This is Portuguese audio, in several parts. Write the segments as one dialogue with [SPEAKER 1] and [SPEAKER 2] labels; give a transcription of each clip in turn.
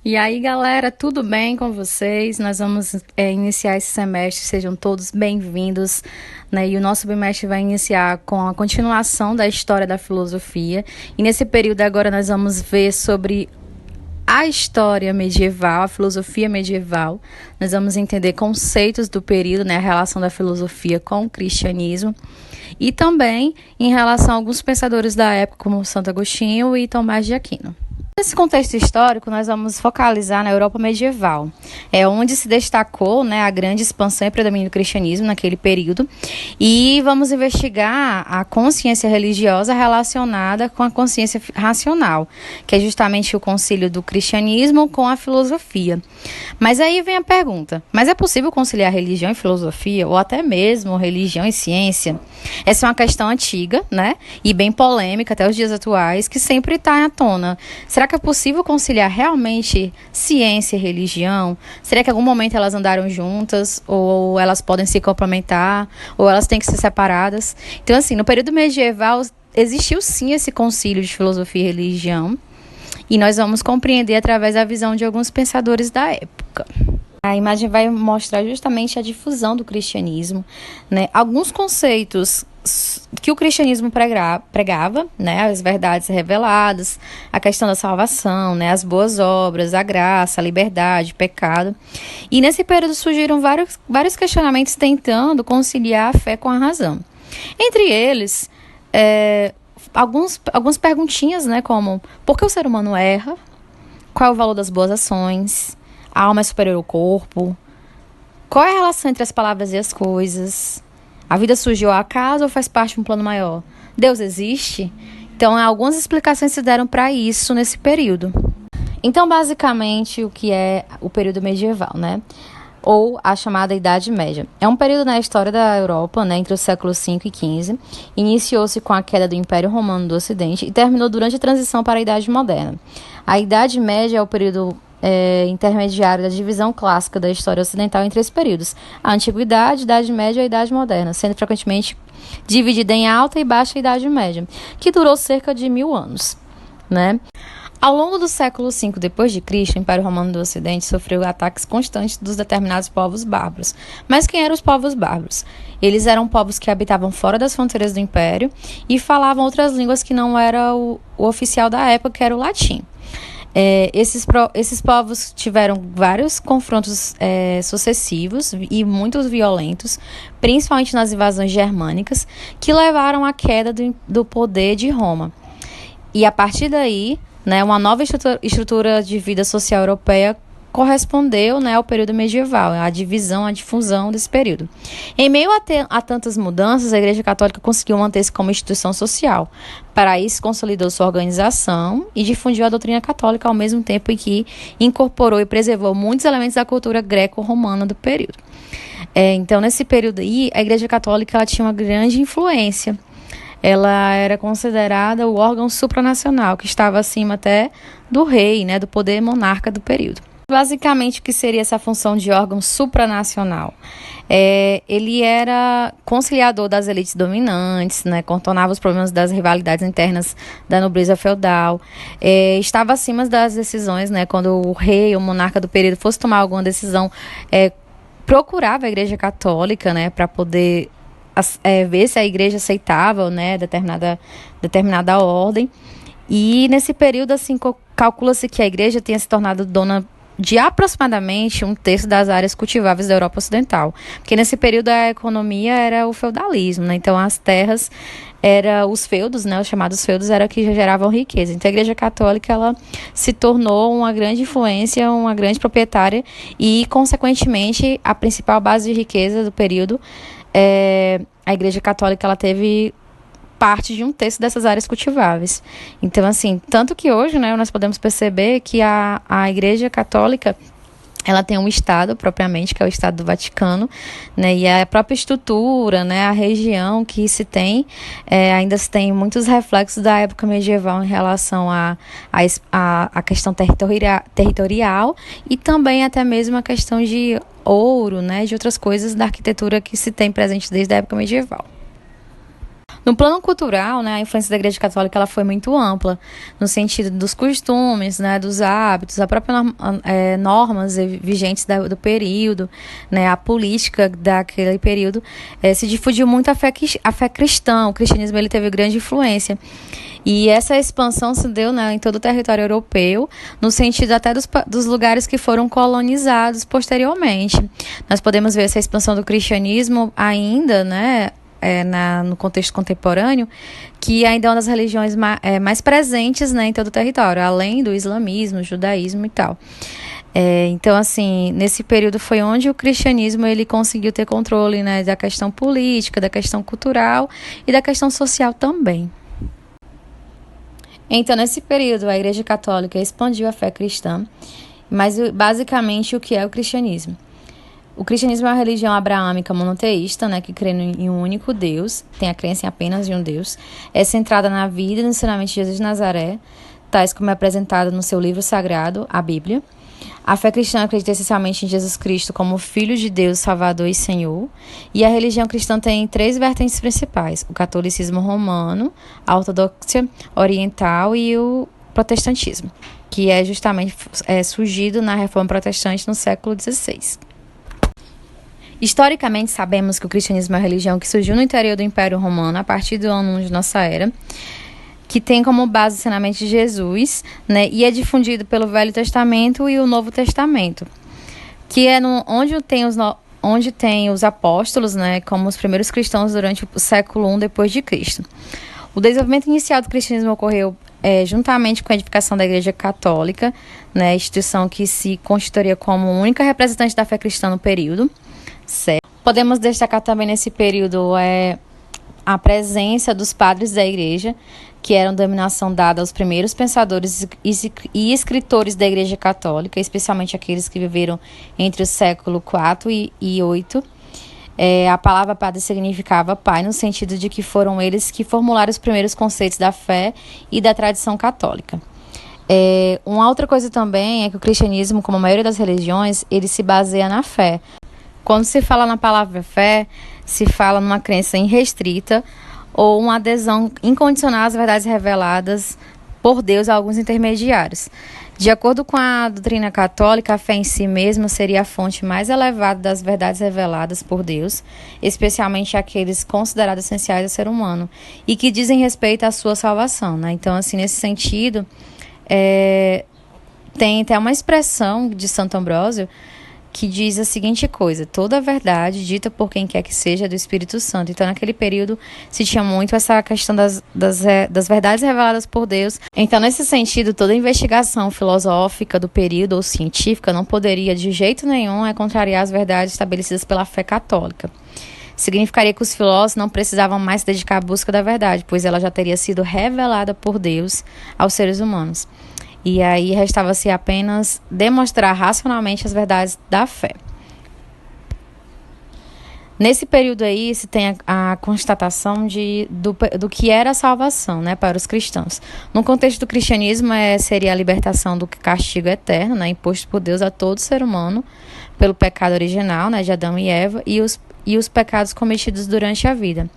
[SPEAKER 1] E aí, galera, tudo bem com vocês? Nós vamos iniciar esse semestre, sejam todos bem-vindos, né? E o nosso bimestre vai iniciar com a continuação da história da filosofia. E nesse período agora nós vamos ver sobre a história medieval, a filosofia medieval. Nós vamos entender conceitos do período, né? A relação da filosofia com o cristianismo. E também em relação a alguns pensadores da época, como Santo Agostinho e Tomás de Aquino. Nesse contexto histórico, nós vamos focalizar na Europa medieval, onde se destacou, né, a grande expansão e predomínio do cristianismo naquele período, e vamos investigar a consciência religiosa relacionada com a consciência racional, que é justamente o concílio do cristianismo com a filosofia. Mas aí vem a pergunta, mas é possível conciliar religião e filosofia, ou até mesmo religião e ciência? Essa é uma questão antiga, né, e bem polêmica até os dias atuais, que sempre está à tona. Será que é possível conciliar realmente ciência e religião? Será que em algum momento elas andaram juntas? Ou elas podem se complementar? Ou elas têm que ser separadas? Então, assim, no período medieval existiu sim esse concílio de filosofia e religião. E nós vamos compreender através da visão de alguns pensadores da época. A imagem vai mostrar justamente a difusão do cristianismo, né? Alguns conceitos que o cristianismo pregava, né? As verdades reveladas, a questão da salvação, né? As boas obras, a graça, a liberdade, o pecado. E nesse período surgiram vários questionamentos tentando conciliar a fé com a razão. Entre eles, algumas perguntinhas, né? Como, por que o ser humano erra? Qual é o valor das boas ações? A alma é superior ao corpo? Qual é a relação entre as palavras e as coisas? A vida surgiu ao acaso ou faz parte de um plano maior? Deus existe? Então, algumas explicações se deram para isso nesse período. Então, basicamente, o que é o período medieval, né? Ou a chamada Idade Média. É um período na história da Europa, né, entre os séculos V e XV. Iniciou-se com a queda do Império Romano do Ocidente e terminou durante a transição para a Idade Moderna. A Idade Média é o período intermediário da divisão clássica da história ocidental entre esses períodos: a Antiguidade, Idade Média e a Idade Moderna, sendo frequentemente dividida em Alta e Baixa Idade Média, que durou cerca de 1000 anos, né? Ao longo do século V d.C., o Império Romano do Ocidente sofreu ataques constantes dos determinados povos bárbaros. Mas quem eram os povos bárbaros? Eles eram povos que habitavam fora das fronteiras do Império e falavam outras línguas que não era o oficial da época, que era o latim. Esses povos tiveram vários confrontos sucessivos e muitos violentos, principalmente nas invasões germânicas, que levaram à queda do poder de Roma. E a partir daí, né, uma nova estrutura de vida social europeia correspondeu, né, ao período medieval, a difusão desse período. Em meio a tantas mudanças, a Igreja Católica conseguiu manter-se como instituição social. Para isso, consolidou sua organização e difundiu a doutrina católica ao mesmo tempo em que incorporou e preservou muitos elementos da cultura greco-romana do período. Então, nesse período aí, a Igreja Católica ela tinha uma grande influência. Ela era considerada o órgão supranacional, que estava acima até do rei, né, do poder monarca do período. Basicamente, o que seria essa função de órgão supranacional? Ele era conciliador das elites dominantes, né, contornava os problemas das rivalidades internas da nobreza feudal, estava acima das decisões, né, quando o rei ou monarca do período fosse tomar alguma decisão, procurava a Igreja Católica, né, para poder ver se a igreja aceitava, né, determinada ordem. E nesse período, assim, calcula-se que a igreja tenha se tornado dona de aproximadamente 1/3 das áreas cultiváveis da Europa Ocidental. Porque nesse período a economia era o feudalismo, né? Então as terras eram os feudos, né? Os chamados feudos eram que geravam riqueza. Então a Igreja Católica ela se tornou uma grande influência, uma grande proprietária e, consequentemente, a principal base de riqueza do período. A Igreja Católica ela teve parte de 1/3 dessas áreas cultiváveis. Então, assim, tanto que hoje, né, nós podemos perceber que a Igreja Católica ela tem um estado propriamente, que é o Estado do Vaticano, né, e a própria estrutura, né, a região que se tem, ainda se tem muitos reflexos da época medieval em relação à questão territorial e também até mesmo a questão de ouro, né, de outras coisas da arquitetura que se tem presente desde a época medieval. No plano cultural, né, a influência da Igreja Católica ela foi muito ampla, no sentido dos costumes, né, dos hábitos, a própria normas vigentes do período, né, a política daquele período, se difundiu muito a fé cristã. O cristianismo ele teve grande influência. E essa expansão se deu, né, em todo o território europeu, no sentido até dos lugares que foram colonizados posteriormente. Nós podemos ver essa expansão do cristianismo ainda, né, no contexto contemporâneo, que ainda é uma das religiões mais presentes, né, em todo o território, além do islamismo, judaísmo e tal. Então, assim, nesse período foi onde o cristianismo ele conseguiu ter controle, né, da questão política, da questão cultural e da questão social também. Então, nesse período, a Igreja Católica expandiu a fé cristã, mas basicamente o que é o cristianismo? O cristianismo é uma religião abraâmica monoteísta, né, que crê em um único Deus, tem a crença em apenas em um Deus, é centrada na vida e no ensinamento de Jesus de Nazaré, tais como é apresentado no seu livro sagrado, a Bíblia. A fé cristã acredita essencialmente em Jesus Cristo como Filho de Deus, Salvador e Senhor. E a religião cristã tem 3 vertentes principais: o catolicismo romano, a ortodoxia oriental e o protestantismo, que é justamente surgido na Reforma Protestante no século XVI. Historicamente, sabemos que o cristianismo é uma religião que surgiu no interior do Império Romano a partir do ano 1 de nossa era, que tem como base o ensinamento de Jesus, né, e é difundido pelo Velho Testamento e o Novo Testamento, que é onde tem os apóstolos, né, como os primeiros cristãos durante o século I depois de Cristo. O desenvolvimento inicial do cristianismo ocorreu juntamente com a edificação da Igreja Católica, né, instituição que se constituiria como única representante da fé cristã no período. Certo. Podemos destacar também nesse período a presença dos padres da igreja, que eram denominação dada aos primeiros pensadores e escritores da Igreja Católica, especialmente aqueles que viveram entre o século IV e VIII. A palavra padre significava pai, no sentido de que foram eles que formularam os primeiros conceitos da fé e da tradição católica. Uma outra coisa também é que o cristianismo, como a maioria das religiões, ele se baseia na fé. Quando se fala na palavra fé, se fala numa crença irrestrita ou uma adesão incondicional às verdades reveladas por Deus a alguns intermediários. De acordo com a doutrina católica, a fé em si mesma seria a fonte mais elevada das verdades reveladas por Deus, especialmente aqueles considerados essenciais ao ser humano e que dizem respeito à sua salvação, né? Então, assim, nesse sentido, tem até uma expressão de Santo Ambrósio que diz a seguinte coisa: toda a verdade dita por quem quer que seja é do Espírito Santo. Então, naquele período, se tinha muito essa questão das verdades reveladas por Deus. Então, nesse sentido, toda investigação filosófica do período ou científica não poderia, de jeito nenhum, contrariar as verdades estabelecidas pela fé católica. Significaria que os filósofos não precisavam mais se dedicar à busca da verdade, pois ela já teria sido revelada por Deus aos seres humanos. E aí restava-se apenas demonstrar racionalmente as verdades da fé. Nesse período aí se tem a constatação do que era a salvação, né, para os cristãos. No contexto do cristianismo, seria a libertação do castigo eterno, né, imposto por Deus a todo ser humano pelo pecado original, né, de Adão e Eva, e os pecados cometidos durante a vida.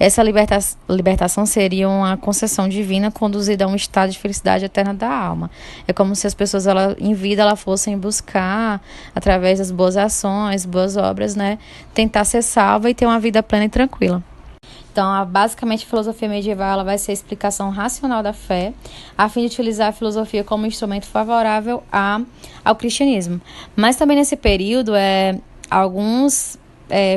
[SPEAKER 1] Essa libertação seria uma concessão divina conduzida a um estado de felicidade eterna da alma. É como se as pessoas em vida fossem buscar, através das boas ações, boas obras, né, tentar ser salva e ter uma vida plena e tranquila. Então, basicamente, a filosofia medieval ela vai ser a explicação racional da fé, a fim de utilizar a filosofia como instrumento favorável ao cristianismo. Mas também nesse período, alguns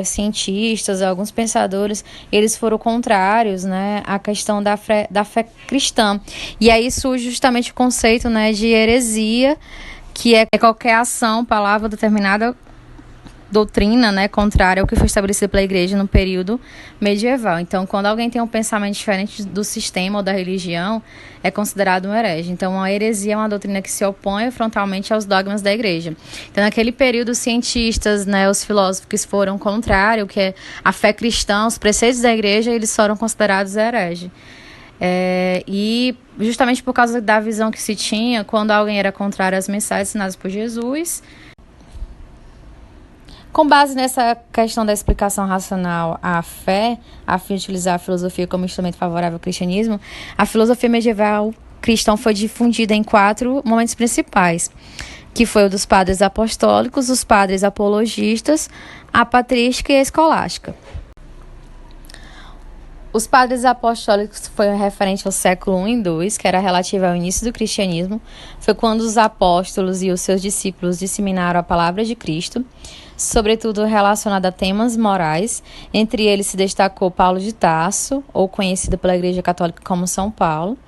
[SPEAKER 1] cientistas, alguns pensadores, eles foram contrários, né, à questão da fé cristã. E aí surge justamente o conceito, né, de heresia, que é qualquer ação, palavra determinada doutrina, né, contrária ao que foi estabelecido pela igreja no período medieval. Então, quando alguém tem um pensamento diferente do sistema ou da religião, é considerado um herege. Então, a heresia é uma doutrina que se opõe frontalmente aos dogmas da igreja. Então, naquele período, os cientistas, né, os filósofos que foram contrários, que é a fé cristã, os preceitos da igreja, eles foram considerados hereges. E justamente por causa da visão que se tinha, quando alguém era contrário às mensagens ensinadas por Jesus, Com base nessa questão da explicação racional à fé, a fim de utilizar a filosofia como instrumento favorável ao cristianismo, a filosofia medieval cristã foi difundida em 4 momentos principais, que foi o dos padres apostólicos, os padres apologistas, a patrística e a escolástica. Os padres apostólicos foi referente ao século I e II, que era relativo ao início do cristianismo. Foi quando os apóstolos e os seus discípulos disseminaram a palavra de Cristo, sobretudo relacionada a temas morais. Entre eles se destacou Paulo de Tarso, ou conhecido pela Igreja Católica como São Paulo,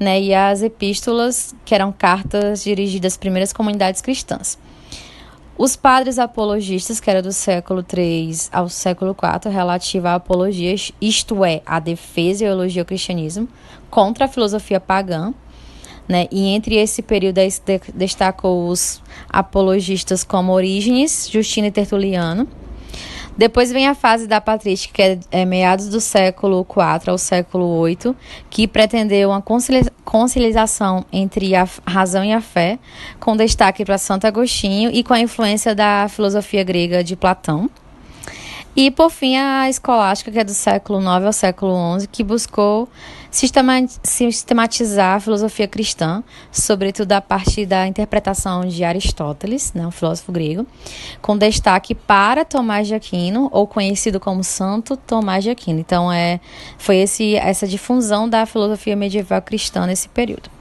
[SPEAKER 1] né, e as epístolas, que eram cartas dirigidas às primeiras comunidades cristãs. Os padres apologistas, que era do século III ao século IV, relativa à apologia, isto é, a defesa e a elogio ao cristianismo, contra a filosofia pagã, né? E entre esse período destacou os apologistas como Orígenes, Justino e Tertuliano. Depois vem a fase da patrística, que é meados do século IV ao século VIII, que pretendeu uma conciliação entre a razão e a fé, com destaque para Santo Agostinho e com a influência da filosofia grega de Platão. E, por fim, a escolástica, que é do século IX ao século XI, que buscou sistematizar a filosofia cristã, sobretudo a partir da interpretação de Aristóteles, né, um filósofo grego, com destaque para Tomás de Aquino, ou conhecido como Santo Tomás de Aquino. Então, foi essa difusão da filosofia medieval cristã nesse período.